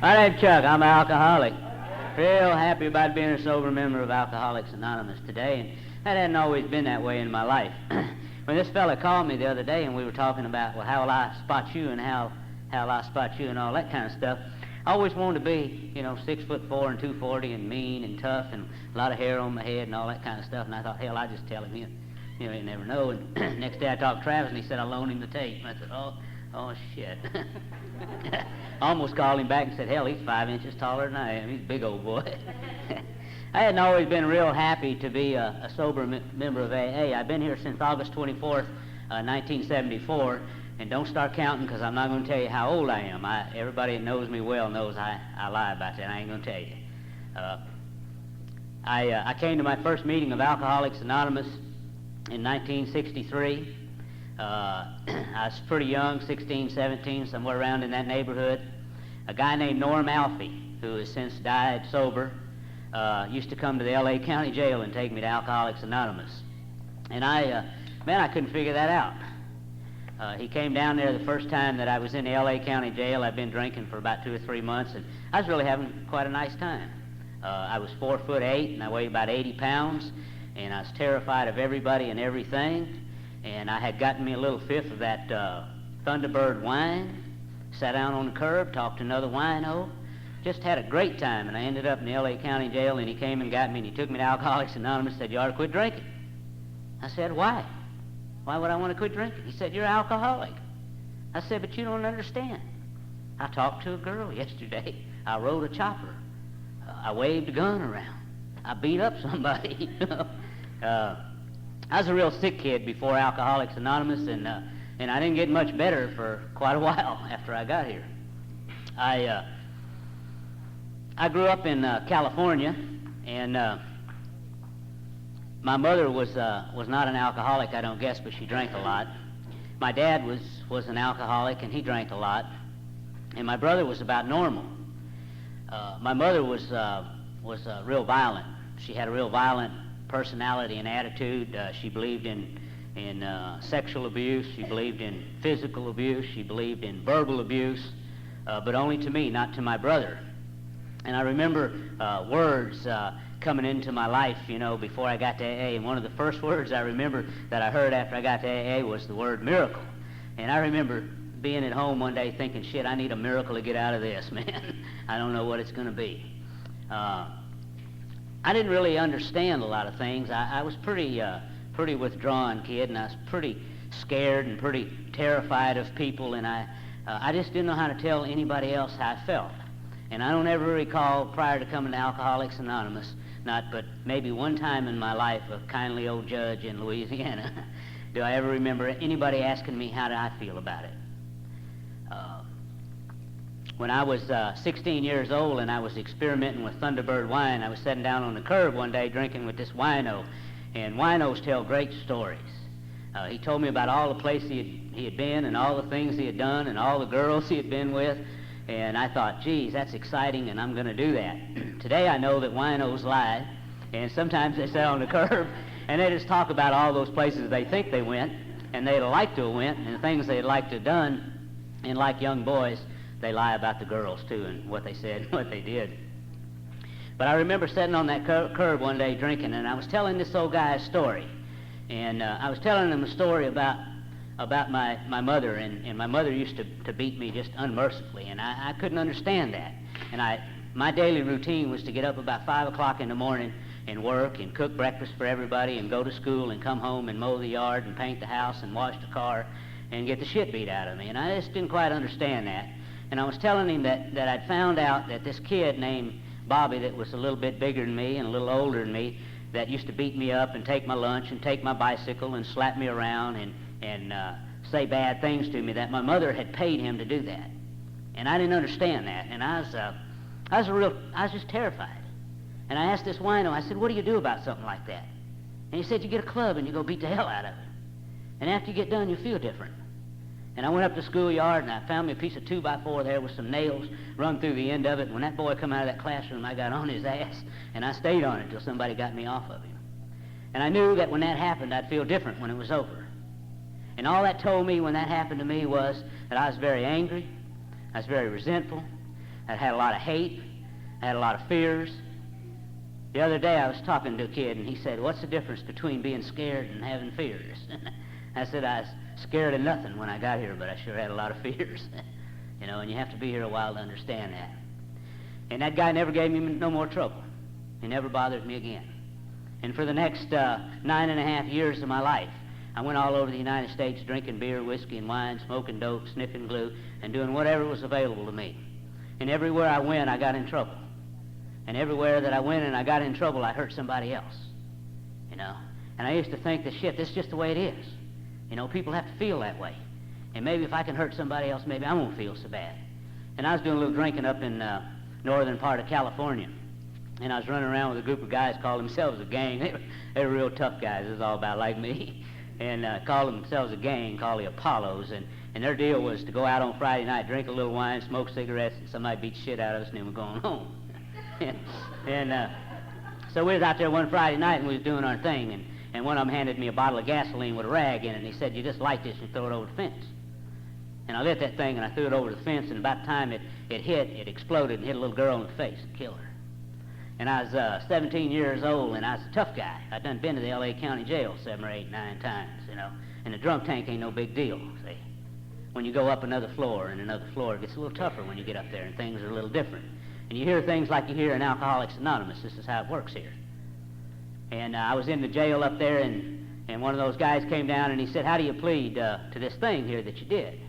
My name's Chuck. I'm an alcoholic. Real happy about being a sober member of Alcoholics Anonymous today, and that hadn't always been that way in my life. When this fella called me the other day and we were talking about, well, how will I spot you and how will I spot you and all that kind of stuff, I always wanted to be, 6'4" and 240 and mean and tough and a lot of hair on my head and all that kind of stuff, and I thought, hell, I just tell him, you never know. And next day I talked to Travis and he said, I'll loan him the tape. And I said, oh shit. I almost called him back and said, hell, he's 5 inches taller than I am. He's a big old boy. I hadn't always been real happy to be a sober member of AA. I've been here since August 24th, 1974, and don't start counting because I'm not going to tell you how old I am. Everybody that knows me well knows I lie about that. I ain't going to tell you. I came to my first meeting of Alcoholics Anonymous in 1963. I was pretty young, 16, 17, somewhere around in that neighborhood. A guy named Norm Alfie, who has since died sober, used to come to the L.A. County Jail and take me to Alcoholics Anonymous. And I couldn't figure that out. He came down there the first time that I was in the L.A. County Jail. I'd been drinking for about 2 or 3 months, and I was really having quite a nice time. I was 4'8", and I weighed about 80 pounds, and I was terrified of everybody and everything. And I had gotten me a little fifth of that Thunderbird wine, sat down on the curb, talked to another wino, just had a great time, and I ended up in the L.A. County Jail, and he came and got me, and he took me to Alcoholics Anonymous and said, you ought to quit drinking. I said, why? Why would I want to quit drinking? He said, you're an alcoholic. I said, but you don't understand. I talked to a girl yesterday. I rode a chopper. I waved a gun around. I beat up somebody. I was a real sick kid before Alcoholics Anonymous, and I didn't get much better for quite a while after I got here. I grew up in California, and my mother was not an alcoholic, I don't guess, but she drank a lot. My dad was an alcoholic, and he drank a lot, and my brother was about normal. My mother was real violent. She had a real violent personality and attitude. She believed in sexual abuse. She believed in physical abuse. She believed in verbal abuse, but only to me, not to my brother. And I remember words coming into my life, before I got to AA. And one of the first words I remember that I heard after I got to AA was the word miracle. And I remember being at home one day thinking, shit, I need a miracle to get out of this, man. I don't know what it's going to be. I didn't really understand a lot of things. I was pretty withdrawn kid, and I was pretty scared and pretty terrified of people, and I just didn't know how to tell anybody else how I felt. And I don't ever recall, prior to coming to Alcoholics Anonymous, not but maybe one time in my life, a kindly old judge in Louisiana, do I ever remember anybody asking me how did I feel about it. When I was 16 years old and I was experimenting with Thunderbird wine, I was sitting down on the curb one day drinking with this wino, and winos tell great stories. He told me about all the places he had been and all the things he had done and all the girls he had been with, and I thought, geez, that's exciting, and I'm going to do that. Today I know that winos lie, and sometimes they sit on the curb and they just talk about all those places they think they went and they'd like to have went and the things they'd like to have done, and like young boys, they lie about the girls, too, and what they said and what they did. But I remember sitting on that curb one day drinking, and I was telling this old guy a story. And I was telling him a story about my mother, and my mother used to beat me just unmercifully, and I couldn't understand that. And my daily routine was to get up about 5 o'clock in the morning and work and cook breakfast for everybody and go to school and come home and mow the yard and paint the house and wash the car and get the shit beat out of me. And I just didn't quite understand that. And I was telling him that I'd found out that this kid named Bobby that was a little bit bigger than me and a little older than me that used to beat me up and take my lunch and take my bicycle and slap me around and say bad things to me, that my mother had paid him to do that. And I didn't understand that. And I was just terrified. And I asked this wino, I said, what do you do about something like that? And he said, you get a club and you go beat the hell out of it. And after you get done, you feel different. And I went up to the schoolyard, and I found me a piece of 2x4 there with some nails run through the end of it. And when that boy come out of that classroom, I got on his ass, and I stayed on it until somebody got me off of him. And I knew that when that happened, I'd feel different when it was over. And all that told me when that happened to me was that I was very angry, I was very resentful, I had a lot of hate. I had a lot of fears. The other day I was talking to a kid, and he said, "What's the difference between being scared and having fears?" I said, "I was scared of nothing when I got here, but I sure had a lot of fears." You know, and you have to be here a while to understand that. And that guy never gave me no more trouble. He never bothered me again. And for the next 9.5 years of my life, I went all over the United States drinking beer, whiskey, and wine, smoking dope, sniffing glue, and doing whatever was available to me. And everywhere I went, I got in trouble. And everywhere that I went and I got in trouble, I hurt somebody else. You know? And I used to think that, shit, this is just the way it is. You know, people have to feel that way. And maybe if I can hurt somebody else, maybe I won't feel so bad. And I was doing a little drinking up in northern part of California. And I was running around with a group of guys called themselves a gang. They were real tough guys. It was all about like me. And called themselves a gang called the Apollos. And their deal was to go out on Friday night, drink a little wine, smoke cigarettes, and somebody beat the shit out of us, and then we're going home. So we was out there one Friday night, and we was doing our thing. And one of them handed me a bottle of gasoline with a rag in it, and he said, "You just light this and throw it over the fence." And I lit that thing, and I threw it over the fence, and about the time it hit, it exploded and hit a little girl in the face and killed her. And I was 17 years old, and I was a tough guy. I'd done been to the L.A. County Jail 7 or 8, 9 times, you know. And the drunk tank ain't no big deal, see. When you go up another floor and another floor, it gets a little tougher when you get up there, and things are a little different. And you hear things like you hear in Alcoholics Anonymous. This is how it works here. And I was in the jail up there, and one of those guys came down, and he said, "How do you plead to this thing here that you did?"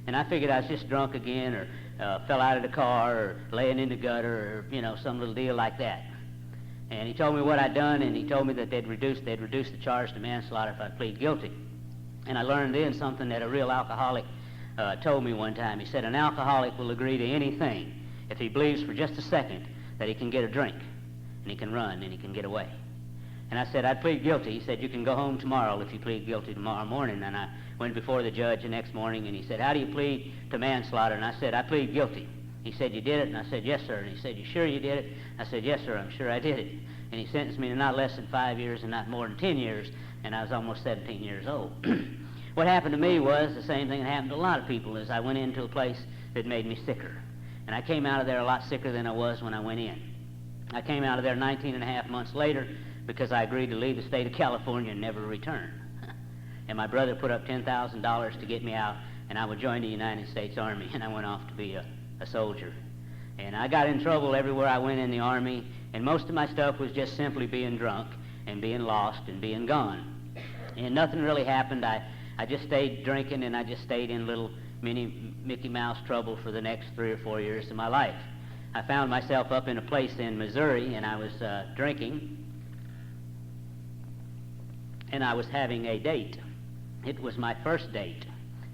And I figured I was just drunk again, or fell out of the car, or laying in the gutter, or, you know, some little deal like that. And he told me what I'd done, and he told me that they'd reduce the charge to manslaughter if I'd plead guilty. And I learned then something that a real alcoholic told me one time. He said, "An alcoholic will agree to anything if he believes for just a second that he can get a drink, and he can run, and he can get away." And I said, "I'd plead guilty." He said, "You can go home tomorrow if you plead guilty tomorrow morning." And I went before the judge the next morning, and he said, "How do you plead to manslaughter?" And I said, "I plead guilty." He said, "You did it?" And I said, "Yes, sir." And he said, "You sure you did it?" I said, "Yes, sir, I'm sure I did it." And he sentenced me to not less than 5 years and not more than 10 years, and I was almost 17 years old. What happened to me was the same thing that happened to a lot of people, is I went into a place that made me sicker. And I came out of there a lot sicker than I was when I went in. I came out of there 19 and a half months later because I agreed to leave the state of California and never return. And my brother put up $10,000 to get me out, and I would join the United States Army, and I went off to be a soldier. And I got in trouble everywhere I went in the Army, and most of my stuff was just simply being drunk and being lost and being gone. And nothing really happened. I just stayed drinking, and I just stayed in little mini Mickey Mouse trouble for the next 3 or 4 years of my life. I found myself up in a place in Missouri, and I was drinking, and I was having a date. It was my first date.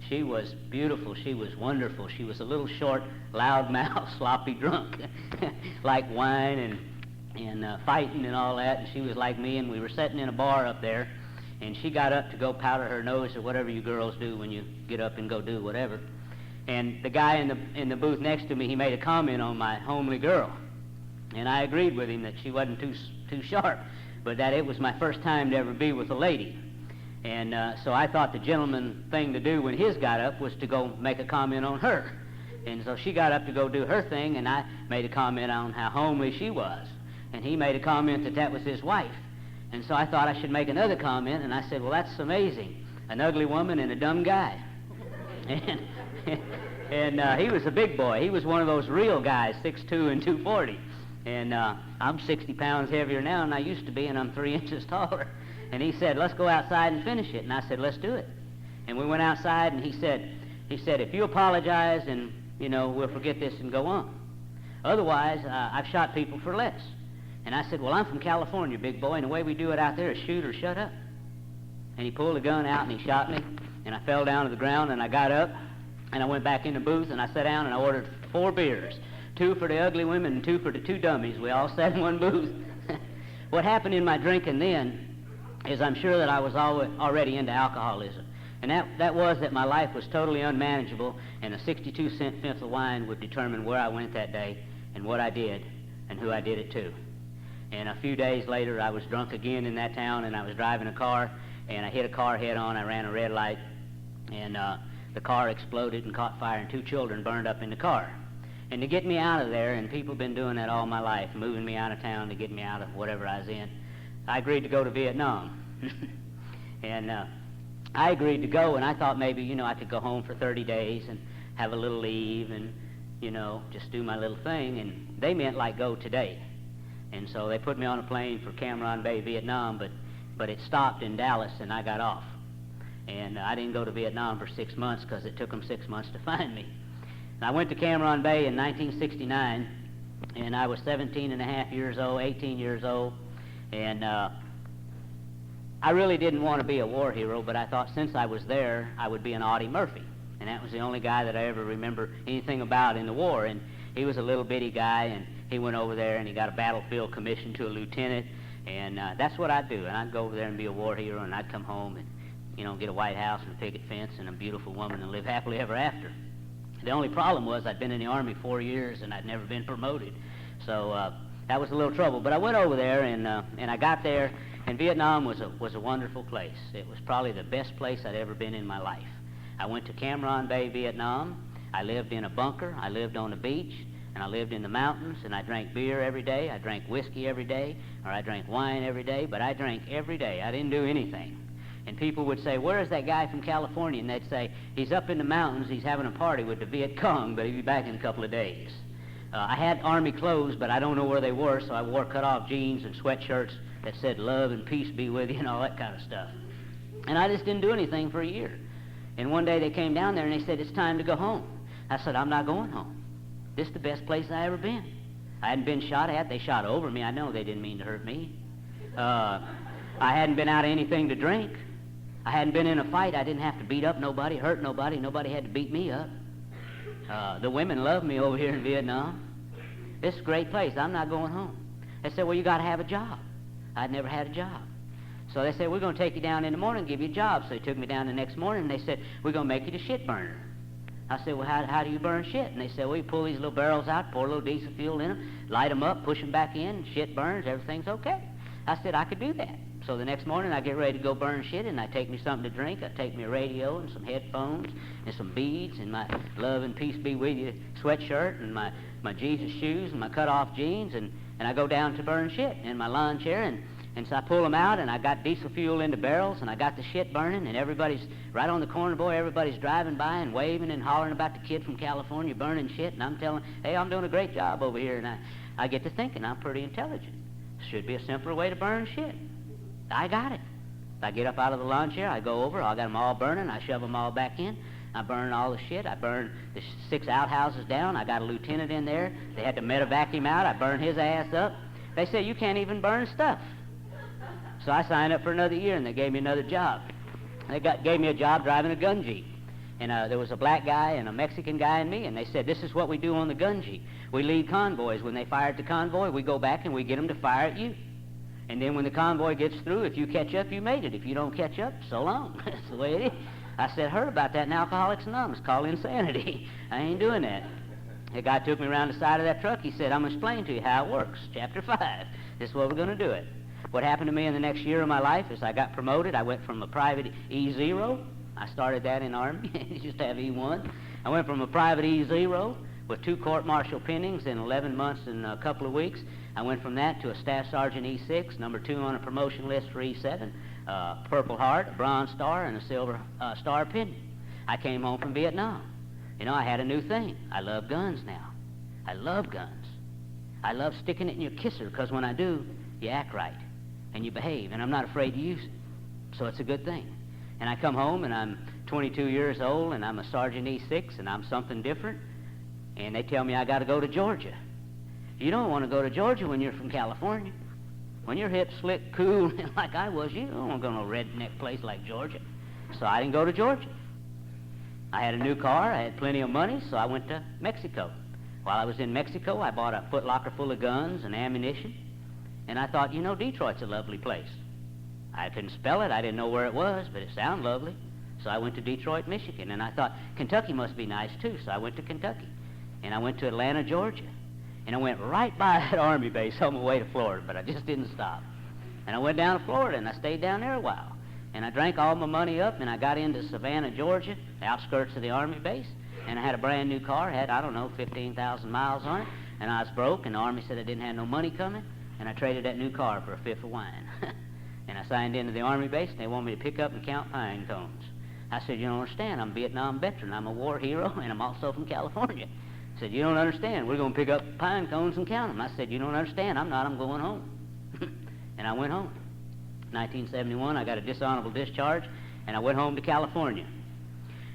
She was beautiful. She was wonderful. She was a little short, loud-mouthed, sloppy drunk, like wine and fighting and all that. And she was like me, and we were sitting in a bar up there, and she got up to go powder her nose or whatever you girls do when you get up and go do whatever. And the guy in the booth next to me, he made a comment on my homely girl. And I agreed with him that she wasn't too sharp, but that it was my first time to ever be with a lady. And so I thought the gentleman thing to do when his got up was to go make a comment on her. And so she got up to go do her thing, and I made a comment on how homely she was. And he made a comment that that was his wife. And so I thought I should make another comment, and I said, "Well, that's amazing. An ugly woman and a dumb guy." And he was a big boy. He was one of those real guys, 6'2" and 240. And I'm 60 pounds heavier now than I used to be, and I'm 3 inches taller. And he said, "Let's go outside and finish it." And I said, "Let's do it." And we went outside, and he said, "If you apologize, and, you know, we'll forget this and go on. Otherwise, I've shot people for less." And I said, "Well, I'm from California, big boy, and the way we do it out there is shoot or shut up." And he pulled a gun out, and he shot me, and I fell down to the ground, and I got up, and I went back in the booth, and I sat down, and I ordered 4 beers, 2 for the ugly women and 2 for the 2 dummies. We all sat in one booth. What happened in my drinking then is I'm sure that I was already into alcoholism. And that was that my life was totally unmanageable, and a 62-cent fifth of wine would determine where I went that day and what I did and who I did it to. And a few days later, I was drunk again in that town, and I was driving a car, and I hit a car head-on. I ran a red light, and the car exploded and caught fire, and 2 children burned up in the car. And to get me out of there, and people have been doing that all my life, moving me out of town to get me out of whatever I was in, I agreed to go to Vietnam. And I agreed to go, and I thought maybe, you know, I could go home for 30 days and have a little leave and, you know, just do my little thing. And they meant like go today. And so they put me on a plane for Cam Ranh Bay, Vietnam, but it stopped in Dallas, and I got off. And I didn't go to Vietnam for 6 months because it took them 6 months to find me. And I went to Cam Ranh Bay in 1969, and I was 17 and a half years old, 18 years old, and I really didn't want to be a war hero, but I thought since I was there, I would be an Audie Murphy. And that was the only guy that I ever remember anything about in the war. And he was a little bitty guy, and he went over there and he got a battlefield commission to a lieutenant, and that's what I'd do. And I'd go over there and be a war hero, and I'd come home and, you know, get a White House and a picket fence and a beautiful woman and live happily ever after. The only problem was I'd been in the Army 4 years and I'd never been promoted. So that was a little trouble. But I went over there and I got there, and Vietnam was a wonderful place. It was probably the best place I'd ever been in my life. I went to Cam Ranh Bay, Vietnam. I lived in a bunker. I lived on the beach, and I lived in the mountains, and I drank beer every day. I drank whiskey every day, or I drank wine every day, but I drank every day. I didn't do anything. And people would say, where is that guy from California? And they'd say, he's up in the mountains, he's having a party with the Viet Cong, but he'll be back in a couple of days. I had Army clothes, but I don't know where they were, so I wore cut-off jeans and sweatshirts that said love and peace be with you and all that kind of stuff. And I just didn't do anything for a year. And one day they came down there and they said, it's time to go home. I said, I'm not going home. This is the best place I ever been. I hadn't been shot at. They shot over me. I know they didn't mean to hurt me. I hadn't been out of anything to drink. I hadn't been in a fight. I didn't have to beat up nobody, hurt nobody. Nobody had to beat me up. The women loved me over here in Vietnam. This is a great place. I'm not going home. They said, well, you got to have a job. I'd never had a job. So they said, we're going to take you down in the morning and give you a job. So they took me down the next morning, and they said, we're going to make you the shit burner. I said, well, how do you burn shit? And they said, well, you pull these little barrels out, pour a little diesel fuel in them, light them up, push them back in, shit burns, everything's okay. I said, I could do that. So the next morning, I get ready to go burn shit, and I take me something to drink. I take me a radio and some headphones and some beads and my love and peace be with you sweatshirt and my Jesus shoes and my cut-off jeans, and I go down to burn shit in my lawn chair, and so I pull them out, and I got diesel fuel in the barrels, and I got the shit burning, and everybody's right on the corner, boy, everybody's driving by and waving and hollering about the kid from California burning shit, and I'm telling, hey, I'm doing a great job over here, and I get to thinking I'm pretty intelligent. Should be a simpler way to burn shit. I got it. I get up out of the lawn chair, I go over, I got them all burning, I shove them all back in, I burn all the shit, I burn the 6 outhouses down, I got a lieutenant in there, they had to medevac him out, I burned his ass up. They said, you can't even burn stuff. So I signed up for another year, and they gave me another job. They gave me a job driving a gun jeep. And there was a black guy and a Mexican guy and me, and they said, this is what we do on the gun jeep. We lead convoys. When they fire at the convoy, we go back and we get them to fire at you. And then when the convoy gets through, if you catch up, you made it. If you don't catch up, so long. That's the way it is. I said, heard about that in Alcoholics Anonymous, called insanity. I ain't doing that. The guy took me around the side of that truck. He said, I'm going to explain to you how it works. Chapter 5. This is what we're going to do it. What happened to me in the next year of my life is I got promoted. I went from a private E0. I started that in Army. You used to have E1. I went from a private E0 with 2 court-martial pendings in 11 months and a couple of weeks. I went from that to a Staff Sergeant E6, number 2 on a promotion list for E7, Purple Heart, a Bronze Star, and a Silver Star pending. I came home from Vietnam. You know, I had a new thing. I love guns now. I love guns. I love sticking it in your kisser, because when I do, you act right, and you behave, and I'm not afraid to use it. So it's a good thing. And I come home, and I'm 22 years old, and I'm a Sergeant E6, and I'm something different, and they tell me I got to go to Georgia. You don't want to go to Georgia when you're from California. When you're hip, slick, cool, like I was, you don't want to go to no redneck place like Georgia. So I didn't go to Georgia. I had a new car, I had plenty of money, so I went to Mexico. While I was in Mexico, I bought a footlocker full of guns and ammunition, and I thought, you know, Detroit's a lovely place. I couldn't spell it, I didn't know where it was, but it sounded lovely. So I went to Detroit, Michigan, and I thought, Kentucky must be nice too, so I went to Kentucky. And I went to Atlanta, Georgia. And I went right by that Army base on my way to Florida, but I just didn't stop. And I went down to Florida, and I stayed down there a while. And I drank all my money up, and I got into Savannah, Georgia, the outskirts of the Army base. And I had a brand new car, had, I don't know, 15,000 miles on it, and I was broke, and the Army said I didn't have no money coming, and I traded that new car for a fifth of wine. And I signed into the Army base, and they wanted me to pick up and count pine cones. I said, you don't understand, I'm a Vietnam veteran, I'm a war hero, and I'm also from California. I said, you don't understand, we're going to pick up pine cones and count them. I said, you don't understand, I'm not, I'm going home. And I went home. 1971, I got a dishonorable discharge, and I went home to California.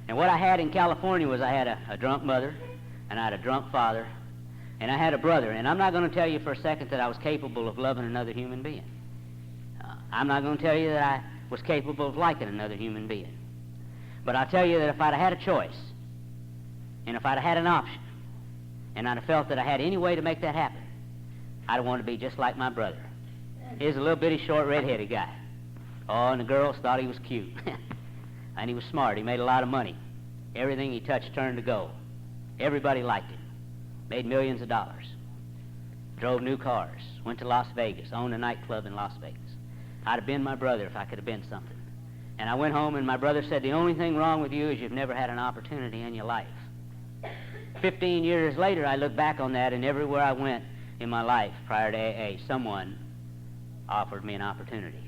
And what I had in California was I had a drunk mother, and I had a drunk father, and I had a brother. And I'm not going to tell you for a second that I was capable of loving another human being. I'm not going to tell you that I was capable of liking another human being. But I'll tell you that if I'd have had a choice, and if I'd have had an option, and I'd have felt that I had any way to make that happen, I'd have wanted to be just like my brother. He was a little bitty, short, red-headed guy. Oh, and the girls thought he was cute. And he was smart. He made a lot of money. Everything he touched turned to gold. Everybody liked him. Made millions of dollars. Drove new cars. Went to Las Vegas. Owned a nightclub in Las Vegas. I'd have been my brother if I could have been something. And I went home, and my brother said, the only thing wrong with you is you've never had an opportunity in your life. 15 years later, I look back on that, and everywhere I went in my life prior to AA, someone offered me an opportunity.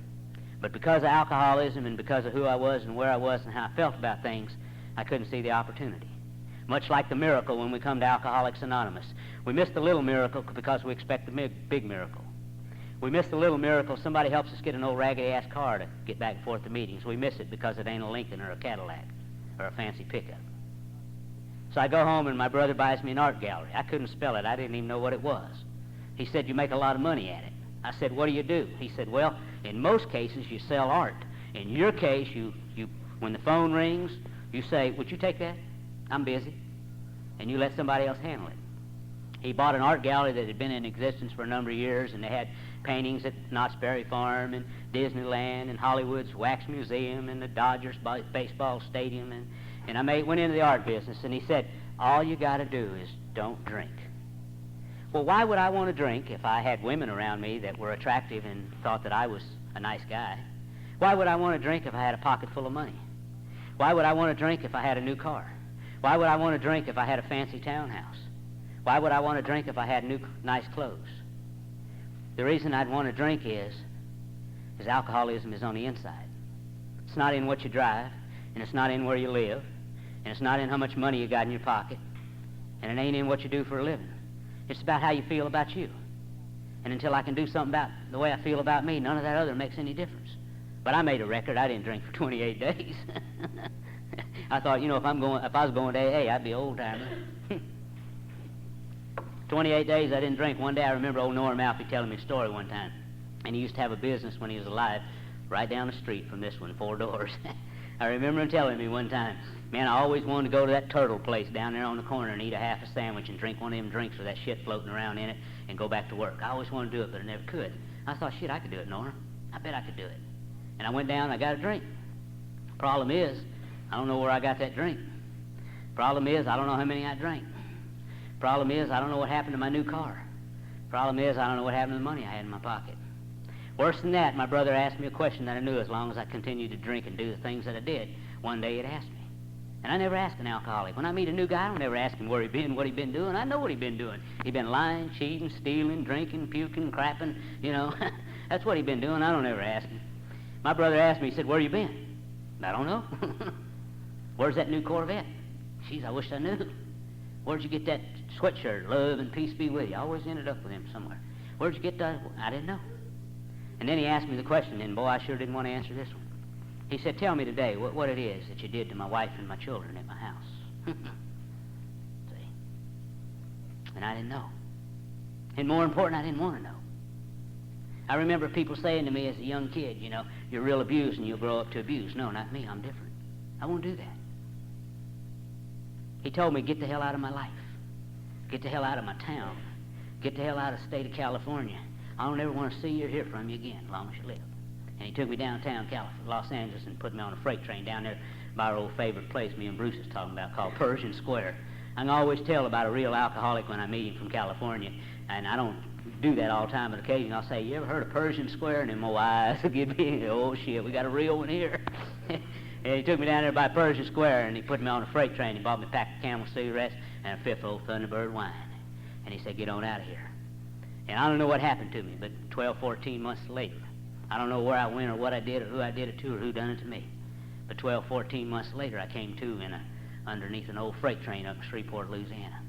But because of alcoholism and because of who I was and where I was and how I felt about things, I couldn't see the opportunity. Much like the miracle when we come to Alcoholics Anonymous. We miss the little miracle because we expect the big miracle. We miss the little miracle. Somebody helps us get an old raggedy-ass car to get back and forth to meetings. We miss it because it ain't a Lincoln or a Cadillac or a fancy pickup. So I go home, and my brother buys me an art gallery. I couldn't spell it. I didn't even know what it was. He said, you make a lot of money at it. I said, what do you do? He said, well, in most cases, you sell art. In your case, you when the phone rings, you say, would you take that? I'm busy. And you let somebody else handle it. He bought an art gallery that had been in existence for a number of years, and they had paintings at Knott's Berry Farm and Disneyland and Hollywood's Wax Museum and the Dodgers baseball stadium. And I went into the art business, and he said, all you got to do is don't drink. Well, why would I want to drink if I had women around me that were attractive and thought that I was a nice guy? Why would I want to drink if I had a pocket full of money? Why would I want to drink if I had a new car? Why would I want to drink if I had a fancy townhouse? Why would I want to drink if I had nice clothes? The reason I'd want to drink is alcoholism is on the inside. It's not in what you drive, and it's not in where you live, and it's not in how much money you got in your pocket, and it ain't in what you do for a living. It's about how you feel about you. And until I can do something about the way I feel about me, none of that other makes any difference. But I made a record. I didn't drink for 28 days. I thought, you know, if I was going to AA, I'd be old-timer. 28 days I didn't drink. One day I remember old Norm Alfie telling me a story one time. And he used to have a business when he was alive right down the street from this one, 4 doors. I remember him telling me one time, man, I always wanted to go to that turtle place down there on the corner and eat a half a sandwich and drink one of them drinks with that shit floating around in it and go back to work. I always wanted to do it, but I never could. I thought, shit, I could do it, Norm. I bet I could do it. And I went down and I got a drink. Problem is, I don't know where I got that drink. Problem is, I don't know how many I drank. Problem is, I don't know what happened to my new car. Problem is, I don't know what happened to the money I had in my pocket. Worse than that, my brother asked me a question that I knew as long as I continued to drink and do the things that I did. One day he'd asked me. And I never ask an alcoholic. When I meet a new guy, I don't ever ask him where he been, what he been doing. I know what he been doing. He been lying, cheating, stealing, drinking, puking, crapping, you know. That's what he been doing. I don't ever ask him. My brother asked me, he said, where you been? I don't know. Where's that new Corvette? Jeez, I wish I knew. Where'd you get that sweatshirt? Love and peace be with you. I always ended up with him somewhere. Where'd you get that? I didn't know. And then he asked me the question, and boy, I sure didn't want to answer this one. He said, tell me today what it is that you did to my wife and my children at my house. See? And I didn't know. And more important, I didn't want to know. I remember people saying to me as a young kid, you know, you're real abused and you'll grow up to abuse. No, not me. I'm different. I won't do that. He told me, get the hell out of my life. Get the hell out of my town. Get the hell out of the state of California. I don't ever want to see you or hear from you again as long as you live. And he took me downtown Los Angeles and put me on a freight train down there by our old favorite place me and Bruce is talking about called Persian Square. I can always tell about a real alcoholic when I meet him from California, and I don't do that all the time, but occasionally I'll say, you ever heard of Persian Square? And then my eyes will give me, oh shit, we got a real one here. And he took me down there by Pershing Square, and he put me on a freight train. He bought me a pack of Camel cigarettes and a fifth of old Thunderbird wine. And he said, get on out of here. And I don't know what happened to me, but 12, 14 months later, I don't know where I went or what I did or who I did it to or who done it to me. But 12, 14 months later, I came to underneath an old freight train up in Shreveport, Louisiana.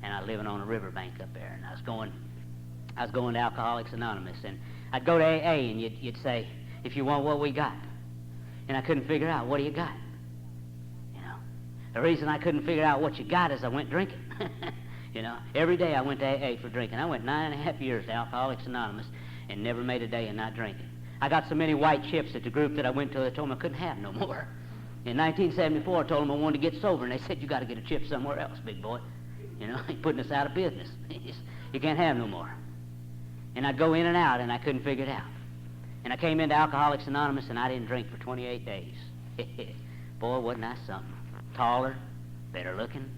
And I was living on a riverbank up there, and I was going to Alcoholics Anonymous. And I'd go to AA, and you'd say, if you want what we got. And I couldn't figure out, what do you got? You know, the reason I couldn't figure out what you got is I went drinking. You know, every day I went to AA for drinking. I went 9.5 years to Alcoholics Anonymous and never made a day of not drinking. I got so many white chips at the group that I went to, they told me I couldn't have no more. In 1974, I told them I wanted to get sober, and they said, you got to get a chip somewhere else, big boy. You know, you're putting us out of business. You can't have no more. And I'd go in and out, and I couldn't figure it out. And I came into Alcoholics Anonymous, and I didn't drink for 28 days. Boy, wasn't I something. Taller, better looking,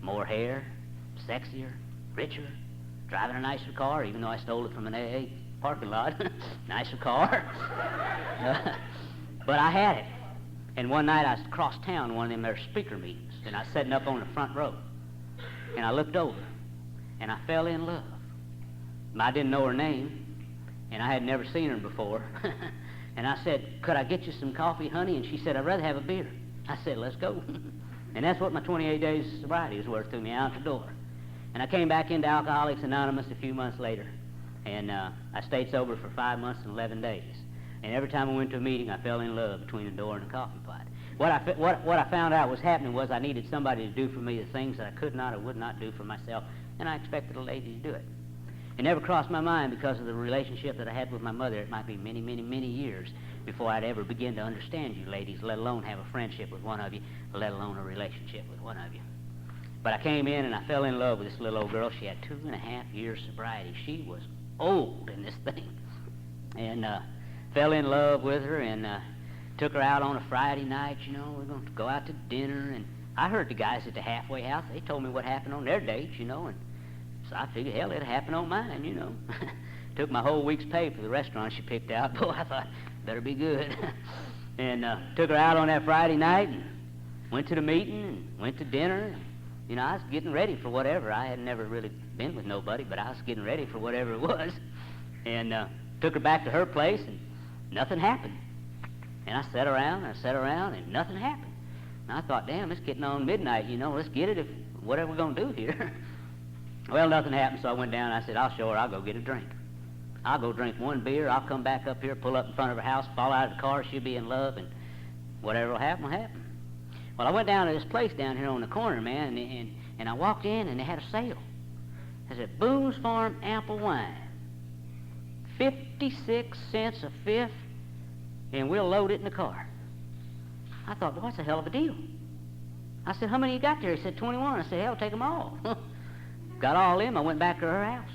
more hair, sexier, richer, driving a nicer car, even though I stole it from an AA parking lot. Nicer car. But I had it. And one night I was across town in one of them there speaker meetings, and I was sitting up on the front row. And I looked over, and I fell in love. I didn't know her name, and I had never seen her before. And I said, could I get you some coffee, honey? And she said, I'd rather have a beer. I said, let's go. And that's what my 28 days of sobriety was worth to me, out the door. And I came back into Alcoholics Anonymous a few months later, and I stayed sober for 5 months and 11 days. And every time I went to a meeting, I fell in love between the door and the coffee pot. What I found out was happening was I needed somebody to do for me the things that I could not or would not do for myself, and I expected a lady to do it. It never crossed my mind because of the relationship that I had with my mother. It might be many, many, many years before I'd ever begin to understand you ladies, let alone have a friendship with one of you, let alone a relationship with one of you. But I came in and I fell in love with this little old girl. She had 2.5 years sobriety. She was old in this thing. And fell in love with her and took her out on a Friday night. You know, we're going to go out to dinner. And I heard the guys at the halfway house, they told me what happened on their dates, you know, and so I figured, hell, it'd happen on mine, you know. Took my whole week's pay for the restaurant she picked out. Boy, I thought, better be good. And took her out on that Friday night and went to the meeting and went to dinner. And, you know, I was getting ready for whatever. I had never really been with nobody, but I was getting ready for whatever it was. And took her back to her place, and nothing happened. And I sat around, and nothing happened. And I thought, damn, it's getting on midnight, you know, let's get it if whatever we're going to do here. Well, nothing happened, so I went down and I said, I'll show her, I'll go get a drink. I'll go drink one beer, I'll come back up here, pull up in front of her house, fall out of the car, she'll be in love, and whatever will happen, will happen. Well, I went down to this place down here on the corner, man, and I walked in, and they had a sale. It said, Boone's Farm Ample Wine, 56 cents a fifth, and we'll load it in the car. I thought, well, that's a hell of a deal. I said, how many you got there? He said, 21. I said, hell, take them all. Got all in, I went back to her house.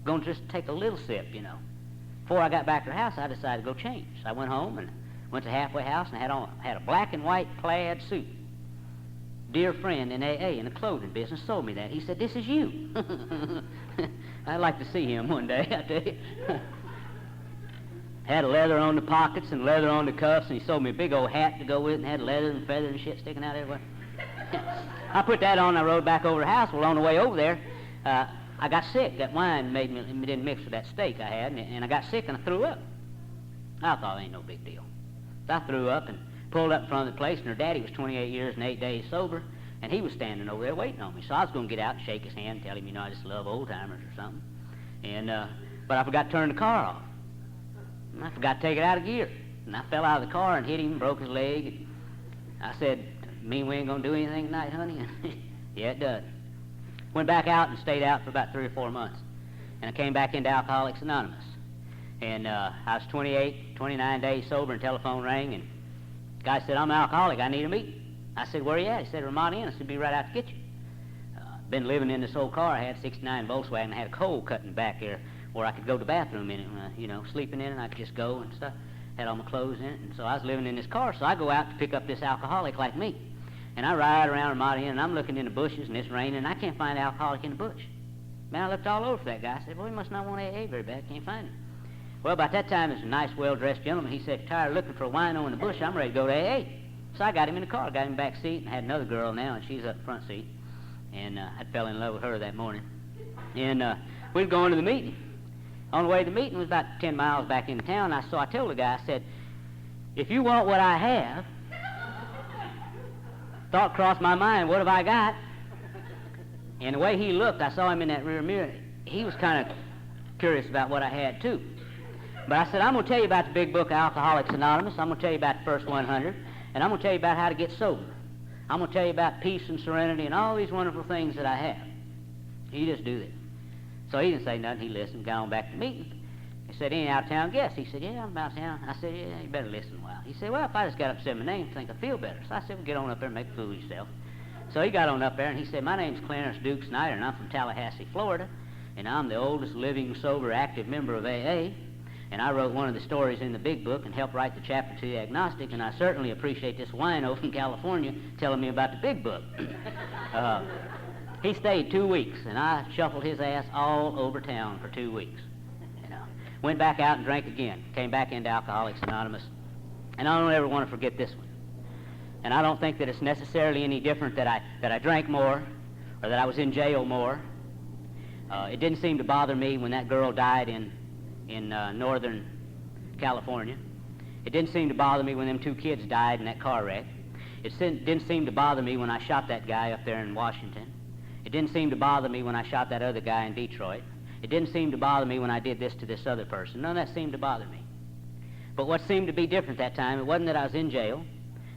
Going to just take a little sip, you know. Before I got back to her house, I decided to go change. So I went home and went to the halfway house and had a black and white plaid suit. Dear friend in AA in the clothing business sold me that. He said, this is you. I'd like to see him one day, I tell you. Had leather on the pockets and leather on the cuffs, and he sold me a big old hat to go with it and had leather and feathers and shit sticking out everywhere. I put that on and I rode back over to the house. Well, on the way over there, I got sick. That wine didn't mix with that steak I had, and I got sick and I threw up. I thought, ain't no big deal. So I threw up and pulled up in front of the place, and her daddy was 28 years and 8 days sober, and he was standing over there waiting on me. So I was going to get out and shake his hand and tell him, you know, I just love old-timers or something. And but I forgot to turn the car off. And I forgot to take it out of gear. And I fell out of the car and hit him and broke his leg. And I said, mean we ain't going to do anything tonight, honey? Yeah, it does. Went back out and stayed out for about 3 or 4 months. And I came back into Alcoholics Anonymous. And I was 29 days sober, and telephone rang, and the guy said, I'm an alcoholic, I need a meeting. I said, where are you at? He said, Ramada Inn. I said, be right out to get you. Been living in this old car. I had a 69 Volkswagen. I had a coal cutting back there where I could go to the bathroom in it, you know, sleeping in it, and I could just go and stuff. Had all my clothes in it, and so I was living in this car, so I go out to pick up this alcoholic like me. And I ride around Ramada Inn, and I'm looking in the bushes, and it's raining, and I can't find an alcoholic in the bush. Man, I looked all over for that guy. I said, well, he must not want AA very bad. Can't find him. Well, about that time, there's a nice, well-dressed gentleman. He said, tired of looking for a wino in the bush. I'm ready to go to AA. So I got him in the car, got him in the back seat, and had another girl now, and she's up front seat. And I fell in love with her that morning. And we were going to the meeting. On the way to the meeting was about 10 miles back into town. So I told the guy, I said, if you want what I have, thought crossed my mind, what have I got? And the way he looked, I saw him in that rear mirror. He was kind of curious about what I had, too. But I said, I'm going to tell you about the big book, Alcoholics Anonymous. I'm going to tell you about the first 100. And I'm going to tell you about how to get sober. I'm going to tell you about peace and serenity and all these wonderful things that I have. You just do that. So he didn't say nothing. He listened, got on back to the meeting. He said, any out-of-town guests? He said, yeah, I'm about town. I said, yeah, you better listen a while. He said, well, if I just got up and said my name, I think I feel better. So I said, well, get on up there and make a fool of yourself. So he got on up there, and he said, my name's Clarence Duke Snyder, and I'm from Tallahassee, Florida, and I'm the oldest living, sober, active member of AA, and I wrote one of the stories in the big book and helped write the chapter to the agnostic, and I certainly appreciate this wino from California telling me about the big book. He stayed 2 weeks, and I shuffled his ass all over town for 2 weeks. Went back out and drank again. Came back into Alcoholics Anonymous. And I don't ever want to forget this one. And I don't think that it's necessarily any different that I drank more or that I was in jail more. It didn't seem to bother me when that girl died in Northern California. It didn't seem to bother me when them 2 kids died in that car wreck. It didn't seem to bother me when I shot that guy up there in Washington. It didn't seem to bother me when I shot that other guy in Detroit. It didn't seem to bother me when I did this to this other person. None of that seemed to bother me. But what seemed to be different that time, it wasn't that I was in jail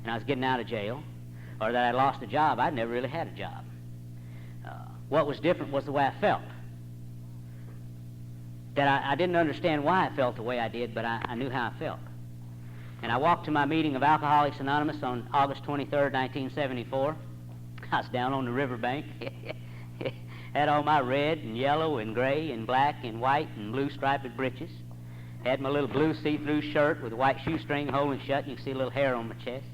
and I was getting out of jail or that I lost a job. I'd never really had a job. What was different was the way I felt. That I didn't understand why I felt the way I did, but I knew how I felt. And I walked to my meeting of Alcoholics Anonymous on August 23rd, 1974. I was down on the riverbank. Had on my red and yellow and gray and black and white and blue striped breeches. Had my little blue see-through shirt with a white shoestring holding shut, and you can see a little hair on my chest.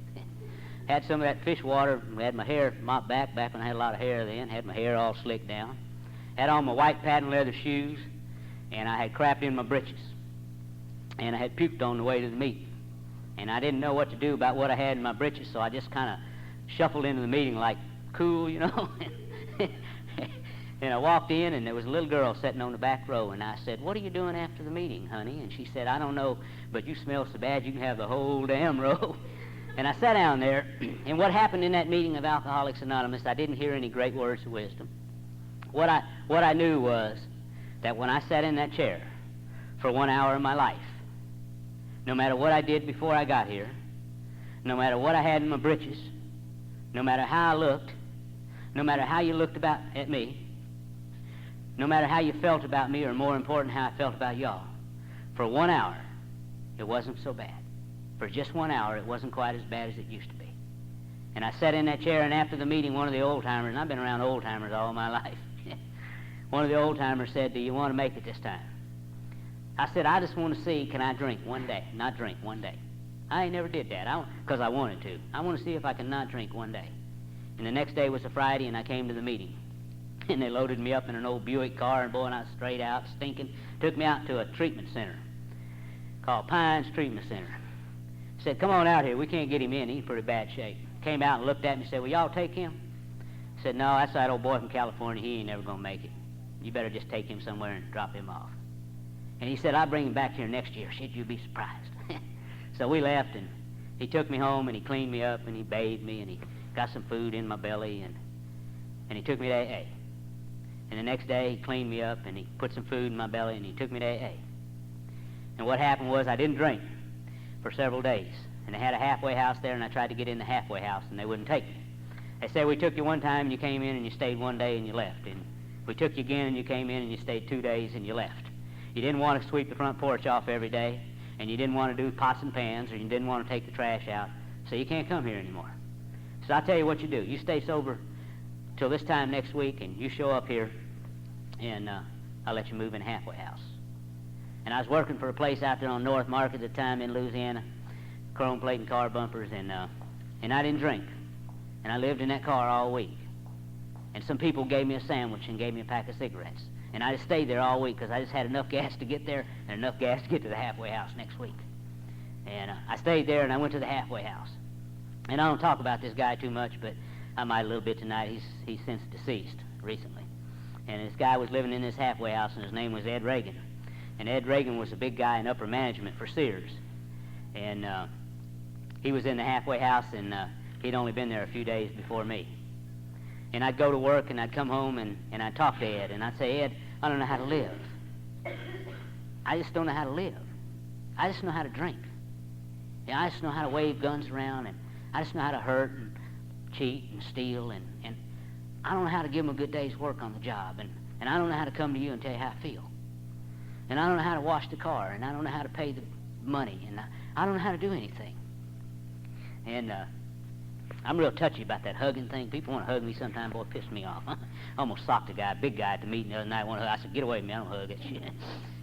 Had some of that fish water. Had my hair mopped back when I had a lot of hair then. Had my hair all slicked down. Had on my white patent leather shoes, and I had crap in my breeches. And I had puked on the way to the meeting. And I didn't know what to do about what I had in my breeches, so I just kind of shuffled into the meeting like cool, you know. And I walked in, and there was a little girl sitting on the back row, and I said, what are you doing after the meeting, honey? And she said, I don't know, but you smell so bad you can have the whole damn row. And I sat down there, and what happened in that meeting of Alcoholics Anonymous, I didn't hear any great words of wisdom. What I knew was that when I sat in that chair for 1 hour of my life, no matter what I did before I got here, no matter what I had in my breeches, no matter how I looked, no matter how you looked at me, no matter how you felt about me, or more important, how I felt about y'all, for 1 hour, it wasn't so bad. For just 1 hour, it wasn't quite as bad as it used to be. And I sat in that chair, and after the meeting, one of the old-timers, and I've been around old-timers all my life, one of the old-timers said, do you want to make it this time? I said, I just want to see, can I drink one day? Not drink one day. I ain't never did that, because I wanted to. I want to see if I can not drink one day. And the next day was a Friday, and I came to the meeting. And they loaded me up in an old Buick car, and boy, and I was straight out, stinking. Took me out to a treatment center called Pines Treatment Center. Said, come on out here. We can't get him in. He's in pretty bad shape. Came out and looked at me and said, will y'all take him? Said, no, that's that old boy from California. He ain't never going to make it. You better just take him somewhere and drop him off. And he said, I'll bring him back here next year. Should you be surprised? So we left, and he took me home, and he cleaned me up, and he bathed me, and he got some food in my belly, and he took me to AA. And the next day, he cleaned me up, and he put some food in my belly, and he took me to AA. And what happened was I didn't drink for several days. And they had a halfway house there, and I tried to get in the halfway house, and they wouldn't take me. They said, we took you one time, and you came in, and you stayed 1 day, and you left. And we took you again, and you came in, and you stayed 2 days, and you left. You didn't want to sweep the front porch off every day, and you didn't want to do pots and pans, or you didn't want to take the trash out, so you can't come here anymore. So I'll tell you what you do. You stay sober till this time next week, and you show up here, and I'll let you move in a halfway house. And I was working for a place out there on North Market at the time in Louisiana, chrome plate and car bumpers, and I didn't drink. And I lived in that car all week. And some people gave me a sandwich and gave me a pack of cigarettes. And I just stayed there all week because I just had enough gas to get there and enough gas to get to the halfway house next week. And I stayed there, and I went to the halfway house. And I don't talk about this guy too much, but I might a little bit tonight. He's since deceased recently. And this guy was living in this halfway house, and his name was Ed Reagan. And Ed Reagan was a big guy in upper management for Sears. And he was in the halfway house, and he'd only been there a few days before me. And I'd go to work, and I'd come home, and I'd talk to Ed, and I'd say, Ed, I don't know how to live. I just don't know how to live. I just know how to drink. Yeah, I just know how to wave guns around, and I just know how to hurt and cheat and steal, and I don't know how to give them a good day's work on the job, and I don't know how to come to you and tell you how I feel. And I don't know how to wash the car, and I don't know how to pay the money, and I don't know how to do anything. And I'm real touchy about that hugging thing. People want to hug me sometimes, boy, it pisses me off. I almost socked a guy, a big guy at the meeting the other night. I said, get away from me, I don't hug that shit.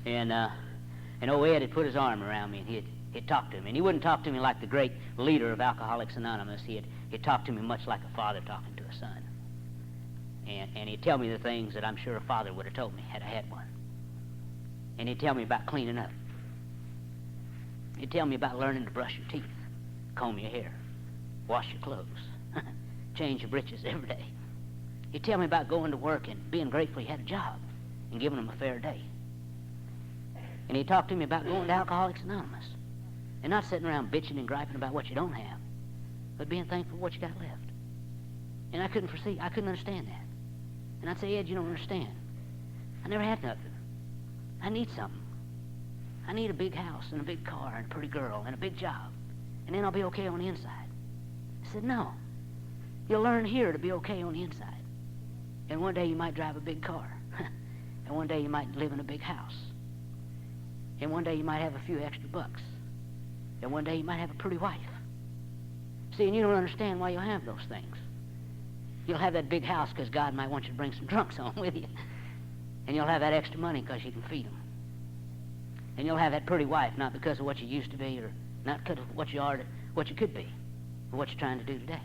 And old Ed had put his arm around me, and he'd talk to me. And he wouldn't talk to me like the great leader of Alcoholics Anonymous. He'd talk to me much like a father talking to a son. And he'd tell me the things that I'm sure a father would have told me had I had one. And he'd tell me about cleaning up. He'd tell me about learning to brush your teeth, comb your hair, wash your clothes, change your breeches every day. He'd tell me about going to work and being grateful he had a job and giving him a fair day. And he'd talk to me about going to Alcoholics Anonymous and not sitting around bitching and griping about what you don't have, but being thankful for what you got left. And I couldn't understand that. And I'd say, Ed, you don't understand. I never had nothing. I need something. I need a big house and a big car and a pretty girl and a big job, and then I'll be okay on the inside. I said, no. You'll learn here to be okay on the inside. And one day you might drive a big car. And one day you might live in a big house. And one day you might have a few extra bucks. And one day you might have a pretty wife. See, and you don't understand why you'll have those things. You'll have that big house because God might want you to bring some drunks home with you. And you'll have that extra money because you can feed them. And you'll have that pretty wife, not because of what you used to be or not because of what you are, what you could be, or what you're trying to do today.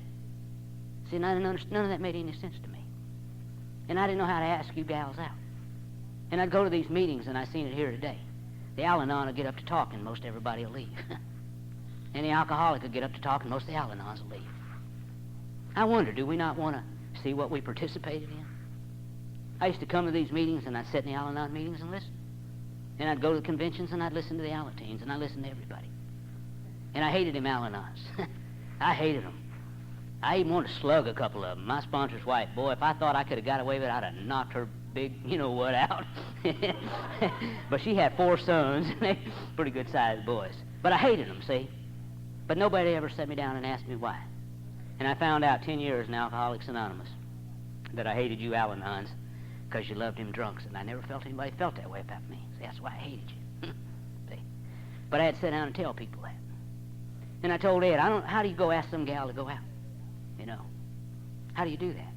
See, none of that made any sense to me. And I didn't know how to ask you gals out. And I'd go to these meetings, and I seen it here today. The Al-Anon will get up to talk, and most everybody will leave. And the alcoholic will get up to talk, and most of the Al-Anons will leave. I wonder, do we not want to see what we participated in? I used to come to these meetings, and I'd sit in the Al-Anon meetings and listen. And I'd go to the conventions, and I'd listen to the Alateens, and I'd listen to everybody. And I hated them Al-Anons. I hated them. I even wanted to slug a couple of them. My sponsor's wife, boy, if I thought I could have got away with it, I'd have knocked her big, you-know-what out. But she had 4 sons, and they pretty good-sized boys. But I hated them, see? But nobody ever sat me down and asked me why. And I found out 10 years in Alcoholics Anonymous that I hated you Al-Anons because you loved him drunks, and I never felt anybody felt that way about me. See, that's why I hated you. See? But I had to sit down and tell people that. And I told Ed, how do you go ask some gal to go out? You know, how do you do that?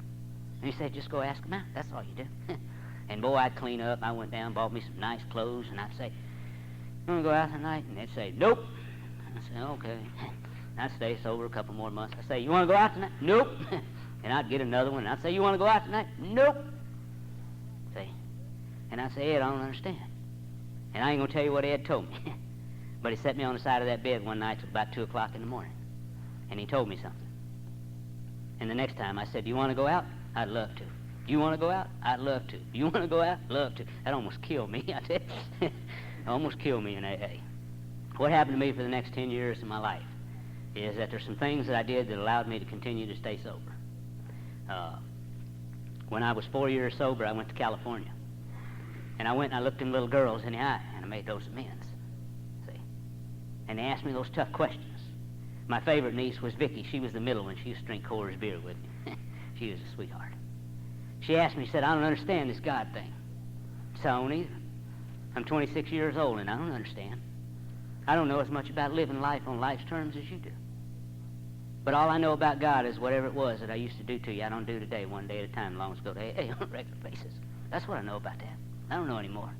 And he said, just go ask them out. That's all you do. And boy, I'd clean up. I went down, bought me some nice clothes, and I'd say, you want to go out tonight? And they'd say, nope. I'd say, okay. I'd stay sober a couple more months. I'd say, you want to go out tonight? Nope. And I'd get another one. And I'd say, you want to go out tonight? Nope. See? And I'd say, Ed, I don't understand. And I ain't going to tell you what Ed told me. But he set me on the side of that bed one night till about 2 o'clock in the morning. And he told me something. And the next time I said, do you want to go out? I'd love to. Do you want to go out? I'd love to. Do you want to go out? Love to. That almost killed me. I tell you. It almost killed me in AA. What happened to me for the next 10 years of my life is that there's some things that I did that allowed me to continue to stay sober. When I was 4 years sober, I went to California. And I went and I looked them little girls in the eye, and I made those amends. See? And they asked me those tough questions. My favorite niece was Vicky. She was the middle one. She used to drink Coors beer with me. She was a sweetheart. She asked me, said, I don't understand this God thing. So I don't either. I'm 26 years old, and I don't understand. I don't know as much about living life on life's terms as you do. But all I know about God is whatever it was that I used to do to you, I don't do today, one day at a time, as long as I go to AA on a regular basis. That's what I know about that. I don't know anymore.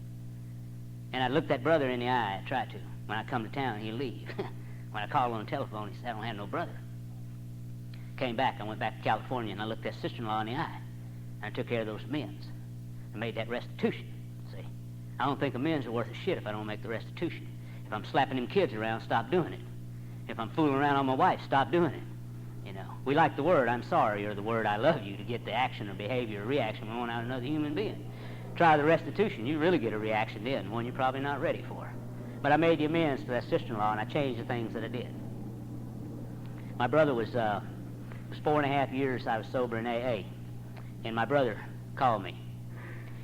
And I looked that brother in the eye. I tried to. When I come to town, he'd leave. When I called on the telephone, he said, I don't have no brother. Came back. I went back to California, and I looked that sister-in-law in the eye. And I took care of those amends. I made that restitution, see. I don't think amends are worth a shit if I don't make the restitution. If I'm slapping them kids around, stop doing it. If I'm fooling around on my wife, stop doing it. We like the word "I'm sorry" or the word "I love you" to get the action or behavior or reaction we want out of another human being. Try the restitution. You really get a reaction then, one you're probably not ready for. But I made the amends to that sister-in-law, and I changed the things that I did. My brother was 4.5 years I was sober in AA, and my brother called me,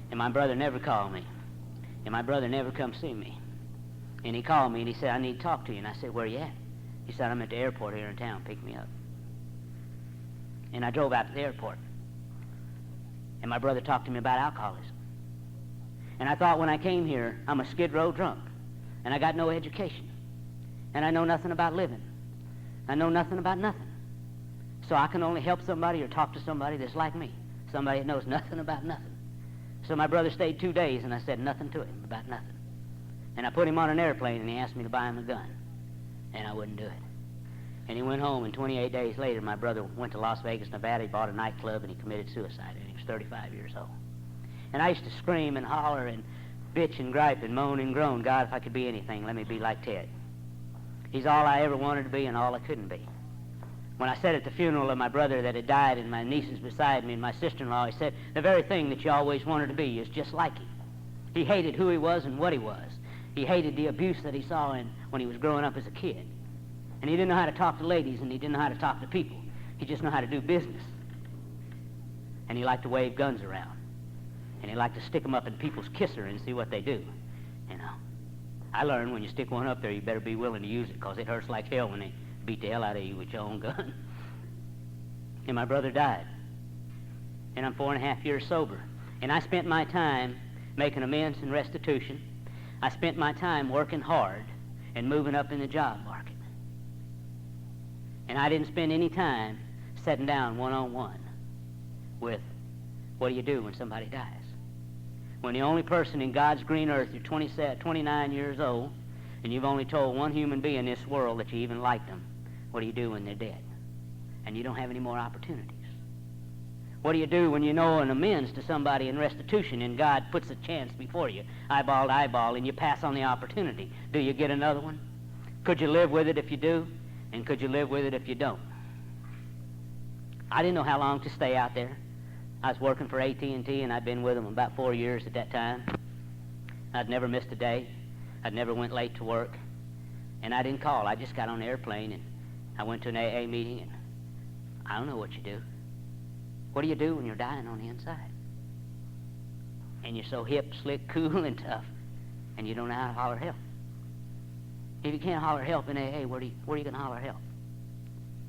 and my brother never called me, and my brother never come see me. And he called me and he said, "I need to talk to you." And I said, "Where you at?" He said, "I'm at the airport here in town. Pick me up." And I drove out to the airport, and my brother talked to me about alcoholism. And I thought when I came here, I'm a skid row drunk, and I got no education, and I know nothing about living. I know nothing about nothing. So I can only help somebody or talk to somebody that's like me, somebody that knows nothing about nothing. So my brother stayed 2 days, and I said nothing to him about nothing. And I put him on an airplane, and he asked me to buy him a gun, and I wouldn't do it. And he went home, and 28 days later, my brother went to Las Vegas, Nevada. He bought a nightclub, and he committed suicide, and he was 35 years old. And I used to scream and holler and bitch and gripe and moan and groan, "God, if I could be anything, let me be like Ted. He's all I ever wanted to be and all I couldn't be." When I said at the funeral of my brother that had died and my nieces beside me and my sister-in-law, he said, "The very thing that you always wanted to be is just like him." He hated who he was and what he was. He hated the abuse that he saw when he was growing up as a kid. And he didn't know how to talk to ladies, and he didn't know how to talk to people. He just knew how to do business. And he liked to wave guns around. And he liked to stick them up in people's kisser and see what they do. You know, I learned when you stick one up there, you better be willing to use it, because it hurts like hell when they beat the hell out of you with your own gun. And my brother died. And I'm 4.5 years sober. And I spent my time making amends and restitution. I spent my time working hard and moving up in the job market. And I didn't spend any time sitting down one-on-one with, what do you do when somebody dies? When the only person in God's green earth, you're 29 years old, and you've only told one human being in this world that you even liked them, what do you do when they're dead? And you don't have any more opportunities. What do you do when you know an amends to somebody in restitution and God puts a chance before you, eyeball to eyeball, and you pass on the opportunity? Do you get another one? Could you live with it if you do? And could you live with it if you don't? I didn't know how long to stay out there. I was working for AT&T, and I'd been with them about 4 years at that time. I'd never missed a day. I'd never went late to work. And I didn't call. I just got on the airplane, and I went to an AA meeting, and I don't know what you do. What do you do when you're dying on the inside? And you're so hip, slick, cool, and tough, and you don't know how to holler help. If you can't holler help in AA, where are you going to holler help?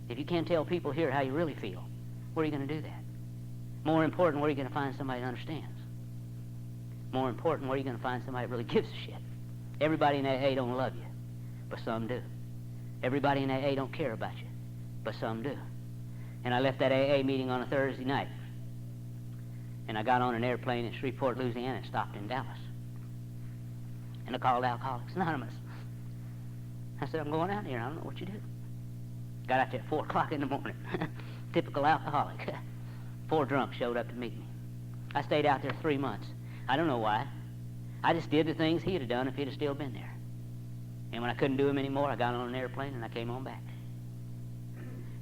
If you can't tell people here how you really feel, where are you going to do that? More important, where are you going to find somebody that understands? More important, where are you going to find somebody that really gives a shit? Everybody in AA don't love you, but some do. Everybody in AA don't care about you, but some do. And I left that AA meeting on a Thursday night, and I got on an airplane in Shreveport, Louisiana, and stopped in Dallas. And I called Alcoholics Anonymous. I said, "I'm going out here. I don't know what you do." Got out there at 4 o'clock in the morning. Typical alcoholic. 4 drunks showed up to meet me. I stayed out there 3 months. I don't know why. I just did the things he'd have done if he'd have still been there. And when I couldn't do them anymore, I got on an airplane and I came on back.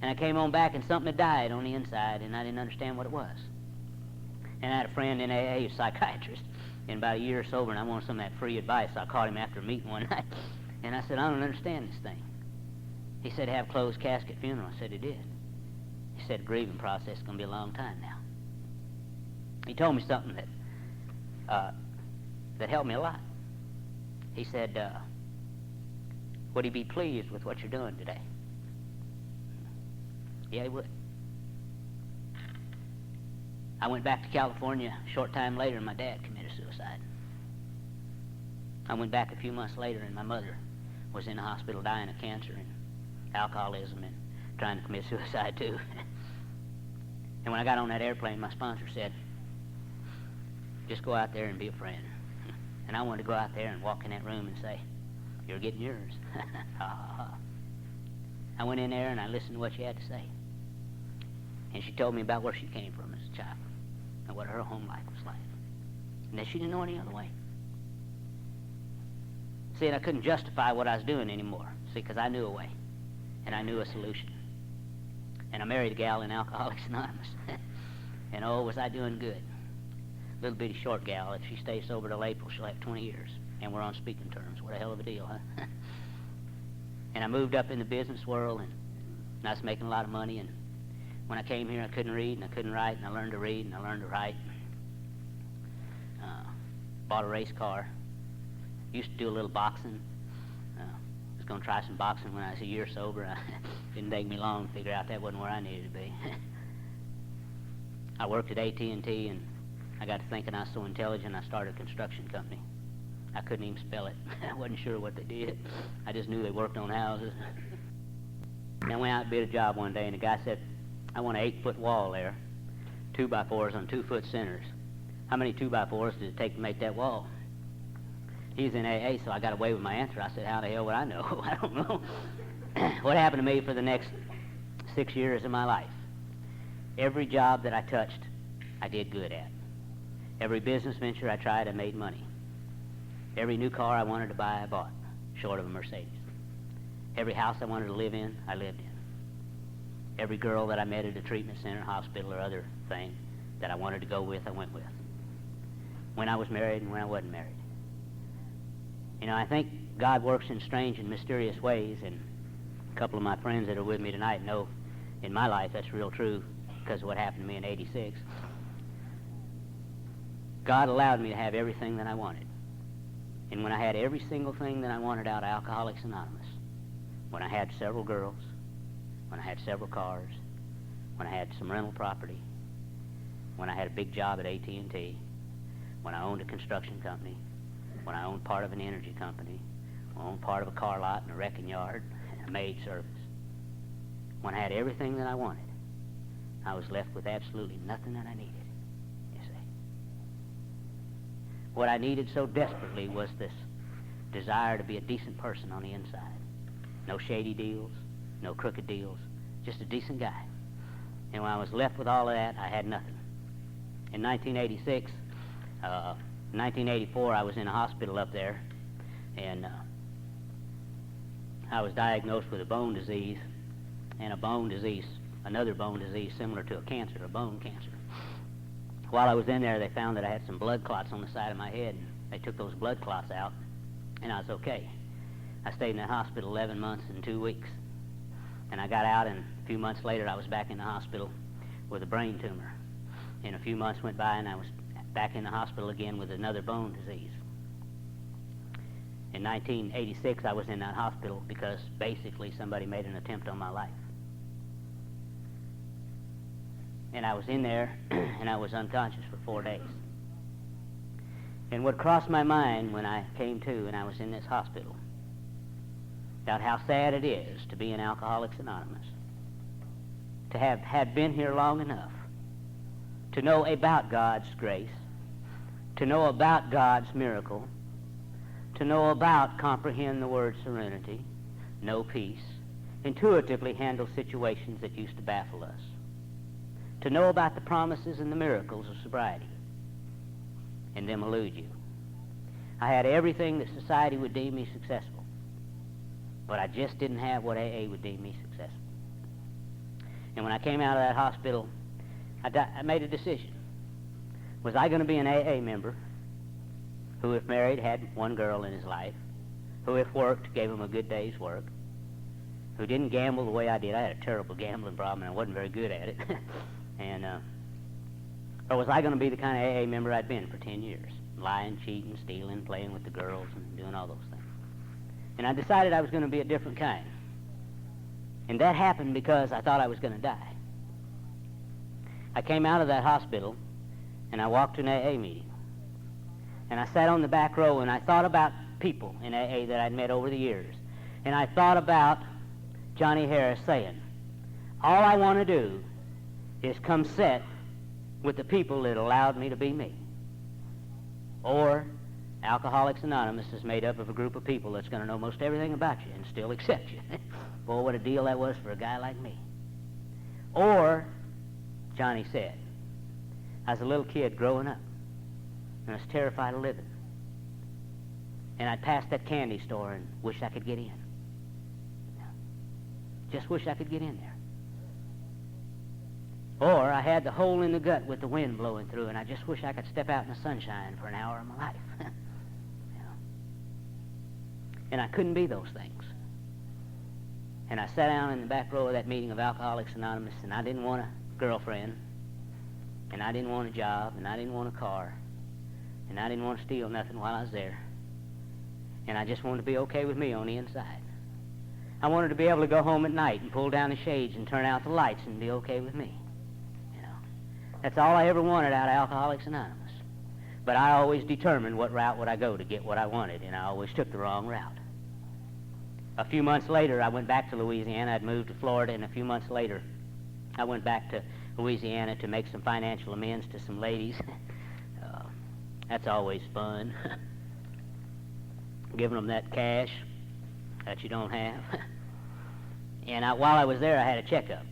And I came on back, and something had died on the inside, and I didn't understand what it was. And I had a friend in AA who's a psychiatrist, and about a year sober, and I wanted some of that free advice, so I called him after a meeting one night. And I said, "I don't understand this thing." He said, "Have closed casket funeral." I said, "He did." He said, "The grieving process is going to be a long time now." He told me something that helped me a lot. He said, "Would he be pleased with what you're doing today?" Yeah, he would. I went back to California a short time later, and my dad committed suicide. I went back a few months later, and my mother was in the hospital dying of cancer and alcoholism and trying to commit suicide too. And when I got on that airplane, my sponsor said, "Just go out there and be a friend." And I wanted to go out there and walk in that room and say, "You're getting yours." I went in there and I listened to what she had to say. And she told me about where she came from as a child and what her home life was like. And that she didn't know any other way. See, and I couldn't justify what I was doing anymore. See, because I knew a way. And I knew a solution. And I married a gal in Alcoholics Anonymous. And oh, was I doing good. Little bitty short gal. If she stays sober till April, she'll have 20 years. And we're on speaking terms. What a hell of a deal, huh? And I moved up in the business world, and I was making a lot of money. And when I came here, I couldn't read, and I couldn't write, and I learned to read, and I learned to write. Bought a race car. Used to do a little boxing. Was going to try some boxing when I was a year sober. Didn't take me long to figure out that wasn't where I needed to be. I worked at AT&T, and I got to thinking I was so intelligent, I started a construction company. I couldn't even spell it. I wasn't sure what they did. I just knew they worked on houses. And I went out and bid a job one day, and the guy said, I want an 8-foot wall there, 2x4s on 2-foot centers. How many 2x4s did it take to make that wall? He was in AA, so I got away with my answer. I said, how the hell would I know? I don't know. What happened to me for the next 6 years of my life? Every job that I touched, I did good at. Every business venture I tried, I made money. Every new car I wanted to buy, I bought, short of a Mercedes. Every house I wanted to live in, I lived in. Every girl that I met at a treatment center, hospital, or other thing that I wanted to go with, I went with. When I was married and when I wasn't married. You know, I think God works in strange and mysterious ways, and a couple of my friends that are with me tonight know in my life that's real true because of what happened to me in '86. God allowed me to have everything that I wanted. And when I had every single thing that I wanted out of Alcoholics Anonymous, when I had several girls, when I had several cars, when I had some rental property, when I had a big job at AT&T, when I owned a construction company, when I owned part of an energy company, when I owned part of a car lot and a wrecking yard and a maid service, when I had everything that I wanted, I was left with absolutely nothing that I needed, you see. What I needed so desperately was this desire to be a decent person on the inside. No shady deals, no crooked deals, just a decent guy. And when I was left with all of that, I had nothing. In 1986, 1984, I was in a hospital up there, and I was diagnosed with a bone disease, and another bone disease similar to a cancer, a bone cancer. While I was in there, they found that I had some blood clots on the side of my head, and they took those blood clots out, and I was okay. I stayed in that hospital 11 months and 2 weeks, and I got out, and a few months later, I was back in the hospital with a brain tumor. And a few months went by, and I was back in the hospital again with another bone disease. In 1986, I was in that hospital because basically somebody made an attempt on my life. And I was in there, and I was unconscious for 4 days. And what crossed my mind when I came to and I was in this hospital, about how sad it is to be in Alcoholics Anonymous, to have had been here long enough to know about God's grace, to know about God's miracle, to know about comprehend the word serenity, know peace, intuitively handle situations that used to baffle us, to know about the promises and the miracles of sobriety, and them elude you. I had everything that society would deem me successful, but I just didn't have what AA would deem me successful. And when I came out of that hospital, I made a decision. Was I going to be an AA member who, if married, had one girl in his life, who, if worked, gave him a good day's work, who didn't gamble the way I did? I had a terrible gambling problem, and I wasn't very good at it. Or was I going to be the kind of AA member I'd been for 10 years, lying, cheating, stealing, playing with the girls, and doing all those things? And I decided I was going to be a different kind. And that happened because I thought I was going to die. I came out of that hospital, and I walked to an AA meeting. And I sat on the back row, and I thought about people in AA that I'd met over the years. And I thought about Johnny Harris saying, all I want to do is come sit with the people that allowed me to be me. Or Alcoholics Anonymous is made up of a group of people that's going to know most everything about you and still accept you. Boy, what a deal that was for a guy like me. Or, Johnny said, I was a little kid growing up, and I was terrified of living. And I'd pass that candy store and wish I could get in. Just wish I could get in there. Or I had the hole in the gut with the wind blowing through, and I just wish I could step out in the sunshine for an hour of my life. You know? And I couldn't be those things. And I sat down in the back row of that meeting of Alcoholics Anonymous, and I didn't want a girlfriend, and I didn't want a job, and I didn't want a car, and I didn't want to steal nothing while I was there. And I just wanted to be okay with me on the inside. I wanted to be able to go home at night and pull down the shades and turn out the lights and be okay with me. You know, that's all I ever wanted out of Alcoholics Anonymous. But I always determined what route would I go to get what I wanted, and I always took the wrong route. A few months later, I went back to Louisiana. I'd moved to Florida, and a few months later, I went back to Louisiana to make some financial amends to some ladies. That's always fun. Giving them that cash that you don't have. And while I was there, I had a checkup.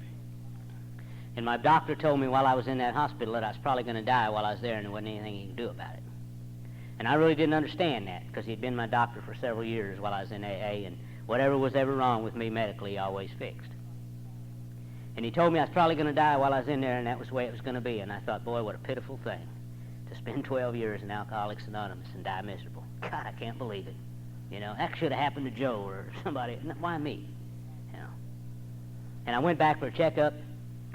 And my doctor told me while I was in that hospital that I was probably going to die while I was there, and there wasn't anything he could do about it. And I really didn't understand that, because he'd been my doctor for several years while I was in AA, and whatever was ever wrong with me medically, he always fixed. And he told me I was probably going to die while I was in there, and that was the way it was going to be. And I thought, boy, what a pitiful thing to spend 12 years in Alcoholics Anonymous and die miserable. God, I can't believe it. You know, that should have happened to Joe or somebody. Why me? You know. And I went back for a checkup,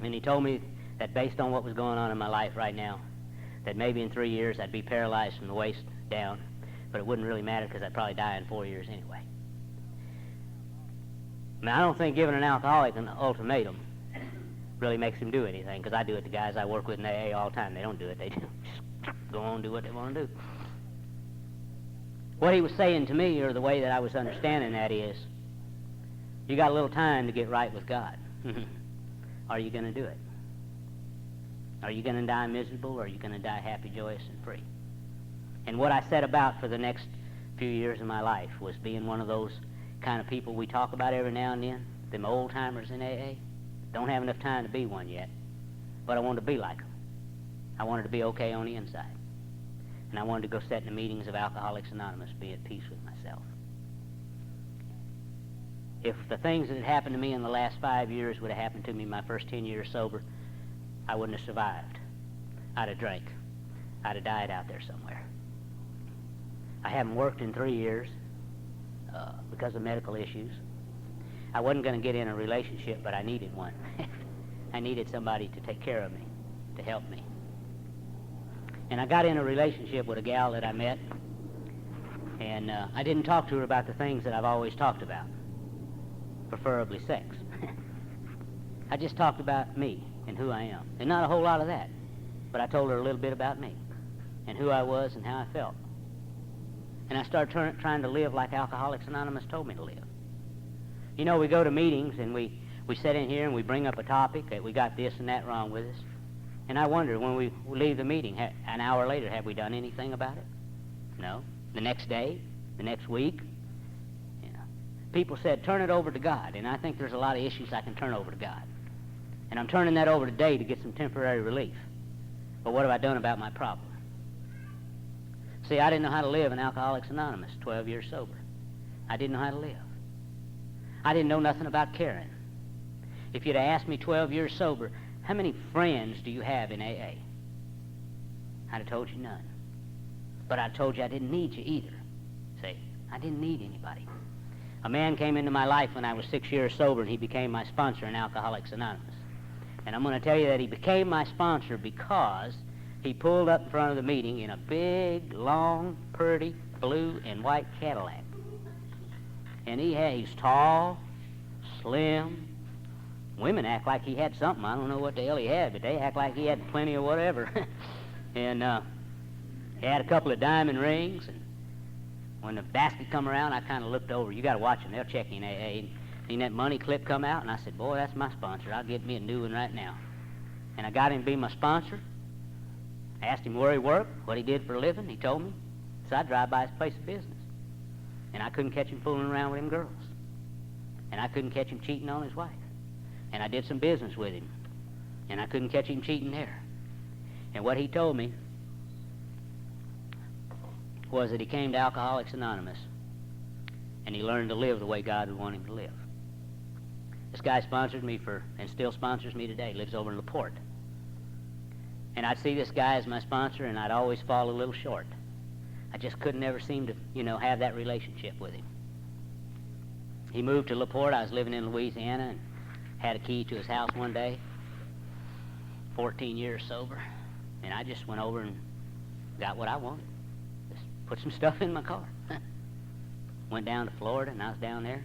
and he told me that based on what was going on in my life right now, that maybe in 3 years I'd be paralyzed from the waist down, but it wouldn't really matter because I'd probably die in 4 years anyway. Now, I don't think giving an alcoholic an ultimatum really makes him do anything, because I do it to guys I work with in AA all the time. They don't do it. They just go on and do what they want to do. What he was saying to me, or the way that I was understanding that, is, you got a little time to get right with God. Are you going to do it? Are you going to die miserable, or are you going to die happy, joyous, and free? And what I set about for the next few years of my life was being one of those kind of people we talk about every now and then, them old-timers in AA. Don't have enough time to be one yet, but I wanted to be like them. I wanted to be okay on the inside. And I wanted to go sit in the meetings of Alcoholics Anonymous, be at peace with myself. If the things that had happened to me in the last 5 years would have happened to me my first 10 years sober, I wouldn't have survived. I'd have drank. I'd have died out there somewhere. I haven't worked in 3 years because of medical issues. I wasn't going to get in a relationship, but I needed one. I needed somebody to take care of me, to help me. And I got in a relationship with a gal that I met, and I didn't talk to her about the things that I've always talked about, preferably sex. I just talked about me and who I am, and not a whole lot of that, but I told her a little bit about me and who I was and how I felt. And I started trying to live like Alcoholics Anonymous told me to live. You know, we go to meetings and we sit in here and we bring up a topic that we got this and that wrong with us. And I wonder, when we leave the meeting, an hour later, have we done anything about it? No. The next day? The next week? You know, people said, turn it over to God. And I think there's a lot of issues I can turn over to God. And I'm turning that over today to get some temporary relief. But what have I done about my problem? See, I didn't know how to live in Alcoholics Anonymous, 12 years sober. I didn't know how to live. I didn't know nothing about caring. If you'd have asked me 12 years sober, how many friends do you have in AA? I'd have told you none. But I told you I didn't need you either. See, I didn't need anybody. A man came into my life when I was 6 years sober, and he became my sponsor in Alcoholics Anonymous. And I'm going to tell you that he became my sponsor because he pulled up in front of the meeting in a big, long, pretty, blue and white Cadillac. And he's tall, slim. Women act like he had something. I don't know what the hell he had, but they act like he had plenty of whatever. And he had a couple of diamond rings. And when the basket come around, I kind of looked over. You got to watch them. They'll check in AA. And that money clip come out, and I said, boy, that's my sponsor. I'll get me a new one right now. And I got him to be my sponsor. I asked him where he worked, what he did for a living. He told me. So I drive by his place of business. And I couldn't catch him fooling around with them girls. And I couldn't catch him cheating on his wife. And I did some business with him. And I couldn't catch him cheating there. And what he told me was that he came to Alcoholics Anonymous and he learned to live the way God would want him to live. This guy sponsored me and still sponsors me today. Lives over in LaPorte. And I'd see this guy as my sponsor, and I'd always fall a little short. I just couldn't ever seem to, have that relationship with him. He moved to LaPorte. I was living in Louisiana and had a key to his house one day, 14 years sober. And I just went over and got what I wanted. Just put some stuff in my car. Went down to Florida, and I was down there.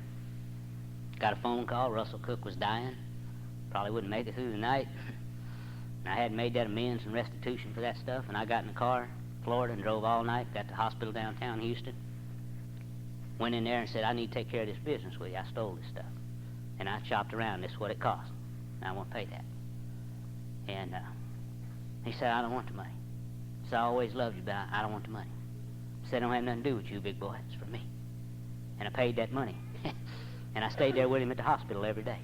Got a phone call. Russell Cook was dying. Probably wouldn't make it through the night. And I hadn't made that amends and restitution for that stuff, and I got in the car, Florida, and drove all night. Got to the hospital downtown Houston. Went in there and said, I need to take care of this business with you. I stole this stuff. And I chopped around. This is what it cost. And I won't pay that. And he said, I don't want the money. So I always loved you, but I don't want the money. He said, I don't have nothing to do with you, big boy. It's for me. And I paid that money. And I stayed there with him at the hospital every day.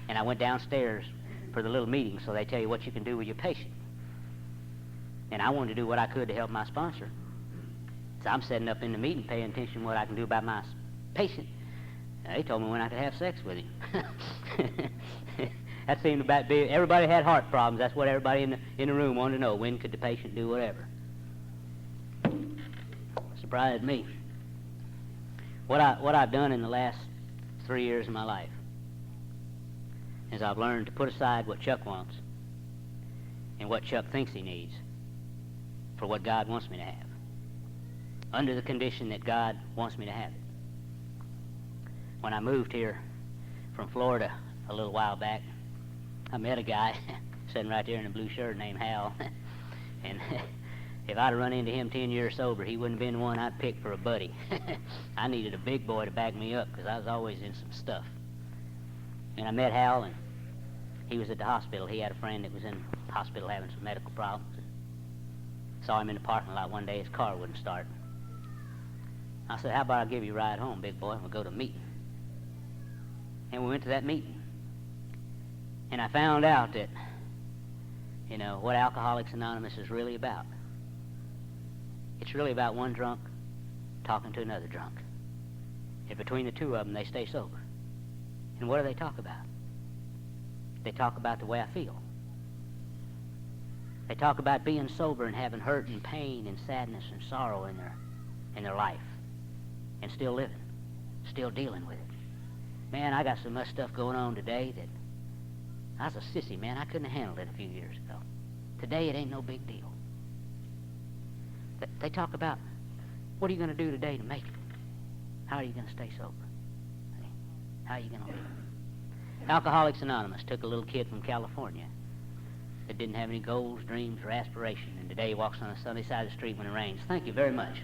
And I went downstairs for the little meeting, so they tell you what you can do with your patient. And I wanted to do what I could to help my sponsor. So I'm sitting up in the meeting paying attention to what I can do about my patient. They told me when I could have sex with him. That seemed about big. Everybody had heart problems. That's what everybody in the room wanted to know. When could the patient do whatever? Surprised me. What I've done in the last 3 years of my life is I've learned to put aside what Chuck wants and what Chuck thinks he needs for what God wants me to have, under the condition that God wants me to have it. When I moved here from Florida a little while back, I met a guy sitting right there in a blue shirt named Hal. And if I'd have run into him 10 years sober, he wouldn't have been the one I'd pick for a buddy. I needed a big boy to back me up because I was always in some stuff. And I met Hal, and he was at the hospital. He had a friend that was in the hospital having some medical problems. Saw him in the parking lot one day. His car wouldn't start. I said, how about I give you a ride home, big boy, and we'll go to a meeting. And we went to that meeting. And I found out that, what Alcoholics Anonymous is really about. It's really about one drunk talking to another drunk. And between the two of them, they stay sober. And what do they talk about? They talk about the way I feel. They talk about being sober and having hurt and pain and sadness and sorrow in their life, and still living, still dealing with it. Man, I got so much stuff going on today that I was a sissy, man. I couldn't have handled it a few years ago. Today, it ain't no big deal. They talk about, what are you going to do today to make it? How are you going to stay sober? How are you going to live? Alcoholics Anonymous took a little kid from California that didn't have any goals, dreams, or aspirations, and today he walks on the sunny side of the street when it rains. Thank you very much.